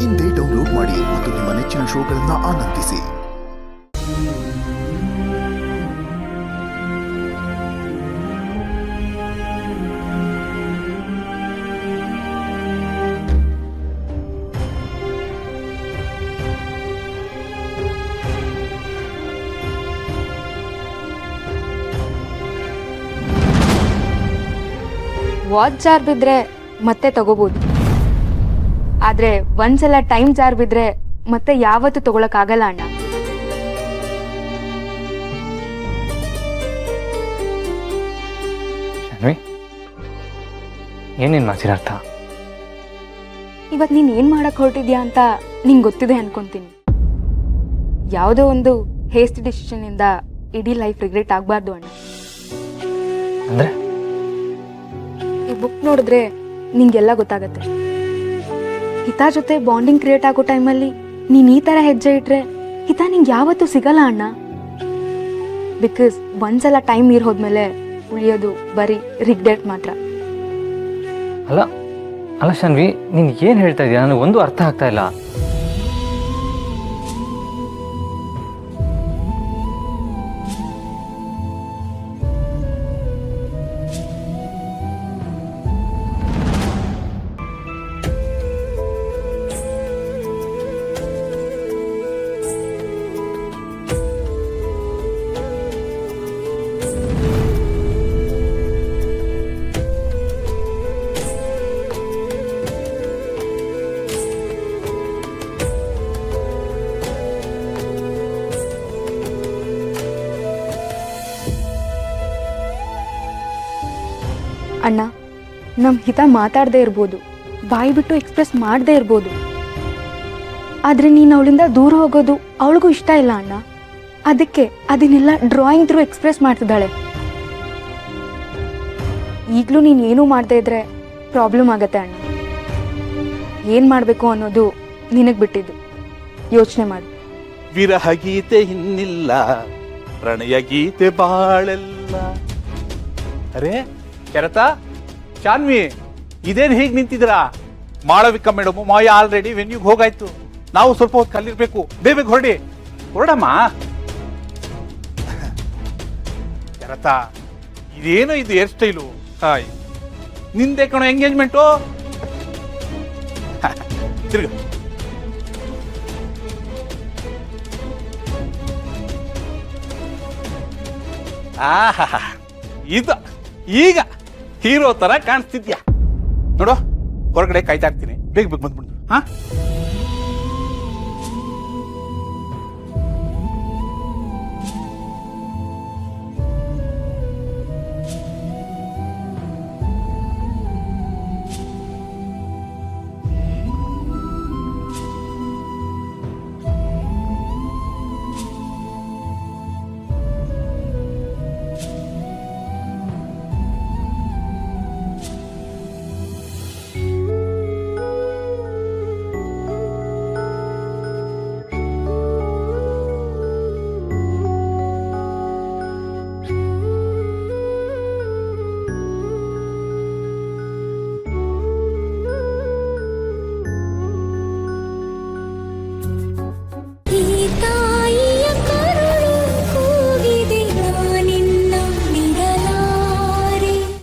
ಇಂದೇ ಡೌನ್ಲೋಡ್ ಮಾಡಿ ಮತ್ತು ನಿಮ್ಮ ನೆಚ್ಚಿನ ಶೋಗಳನ್ನು ಆನಂದಿಸಿ. ವಾಚ್ ಜಾರ್ ಬಿದ್ರೆ ಮತ್ತೆ ತಗೋಬಹುದು, ಆದ್ರೆ ಒಂದ್ಸಲ ಟೈಮ್ ಜಾರ್ ಬಿದ್ರೆ ಮತ್ತೆ ಯಾವತ್ತೂ ತಗೊಳಕ್ಕಾಗಲ್ಲ ಅಣ್ಣ. ಏನೇನ್ ಮಾತಿನ ಅರ್ಥ? ಇವತ್ತು ನೀನ್ ಏನ್ ಮಾಡಕ್ ಹೊರಟಿದ್ಯಾ ಅಂತ ನಿಂಗೆ ಗೊತ್ತಿದೆ ಅನ್ಕೊಂತೀನಿ. ಯಾವುದೋ ಒಂದು ಹೇಸ್ಟ್ ಡಿಸಿಷನ್ ಇಂದ ಇಡೀ ಲೈಫ್ ರಿಗ್ರೆಟ್ ಆಗ್ಬಾರ್ದು ಅಣ್ಣ. ಅಂದ್ರೆ ಈ ಬುಕ್ ನೋಡಿದ್ರೆ ನಿಂಗೆಲ್ಲ ಗೊತ್ತಾಗತ್ತೆ. ಹಿತಾ ಜೊತೆ ಬಾಂಡಿಂಗ್ ಕ್ರಿಯೇಟ್ ಆಗೋ ಟೈಮಲ್ಲಿ ನೀನ್ ಈ ತರ ಹೆಜ್ಜೆ ಇಟ್ರೆ ಹಿತಾ ನಿಂಗೆ ಯಾವತ್ತೂ ಸಿಗಲ್ಲ ಅಣ್ಣ. ಬಿಕಾಸ್ ಒಂದ್ಸಲ ಟೈಮ್ ನೀರ್ ಹೋದ್ಮೇಲೆ ಉಳಿಯೋದು ಬರೀ ರಿಗ್ರೆಟ್ ಮಾತ್ರ. ಅಲ್ಲ ಶಾನ್ವಿ, ನೀನ್ ಏನ್ ಹೇಳ್ತಾ ಇದೀಯ? ನನಗೆ ಒಂದು ಅರ್ಥ ಆಗ್ತಾ ಇಲ್ಲ. ಅಣ್ಣ, ನಮ್ಮ ಹಿತ ಮಾತಾಡದೇ ಇರ್ಬೋದು, ಬಾಯಿ ಬಿಟ್ಟು ಎಕ್ಸ್ಪ್ರೆಸ್ ಮಾಡದೇ ಇರ್ಬೋದು, ಆದರೆ ನೀನು ಅವಳಿಂದ ದೂರ ಹೋಗೋದು ಅವಳಿಗೂ ಇಷ್ಟ ಇಲ್ಲ ಅಣ್ಣ. ಅದಕ್ಕೆ ಅದನ್ನೆಲ್ಲ ಡ್ರಾಯಿಂಗ್ ಥ್ರೂ ಎಕ್ಸ್ಪ್ರೆಸ್ ಮಾಡ್ತಿದ್ದಾಳೆ. ಈಗಲೂ ನೀನು ಏನೂ ಮಾಡದೇ ಇದ್ರೆ ಪ್ರಾಬ್ಲಮ್ ಆಗತ್ತೆ ಅಣ್ಣ. ಏನು ಮಾಡಬೇಕು ಅನ್ನೋದು ನಿನಗೆ ಬಿಟ್ಟಿದ್ದು, ಯೋಚನೆ ಮಾಡು. ವಿರಹ ಗೀತೆ ಇನ್ನಿಲ್ಲ, ಪ್ರಣಯ ಗೀತೆ ಬಾಳೆಲ್ಲ. ಅರೆ ಕೆರತ, ಶಾನ್ವಿ, ಇದೇನು ಹೀಗೆ ನಿಂತಿದ್ದೀರಾ? ಮಾಳವಿಕ ಮೇಡಮ್ ಮಾಯ ಆಲ್ರೆಡಿ ವೆನ್ಯೂಗೆ ಹೋಗಾಯ್ತು. ನಾವು ಸ್ವಲ್ಪ ಹೊತ್ತು ಕಲ್ಲಿರ್ಬೇಕು. ಬೇಗ ಹೊರಡಮ್ಮ. ಕೆರತ, ಇದೇನು ಇದು ಹೇರ್ ಸ್ಟೈಲು? ಹಾಯ್, ನಿಂದೆ ಕಣೋ ಎಂಗೇಜ್ಮೆಂಟು. ತಿರ್ಗ ಇದು ಈಗ ಹೀರೋ ತರ ಕಾಣಿಸ್ತಿದ್ಯಾ ನೋಡು. ಹೊರಗಡೆ ಕಾಯ್ತಾ ಇರ್ತೀನಿ, ಬೇಗ ಬಂದ್ಬಿಡು. ಹಾ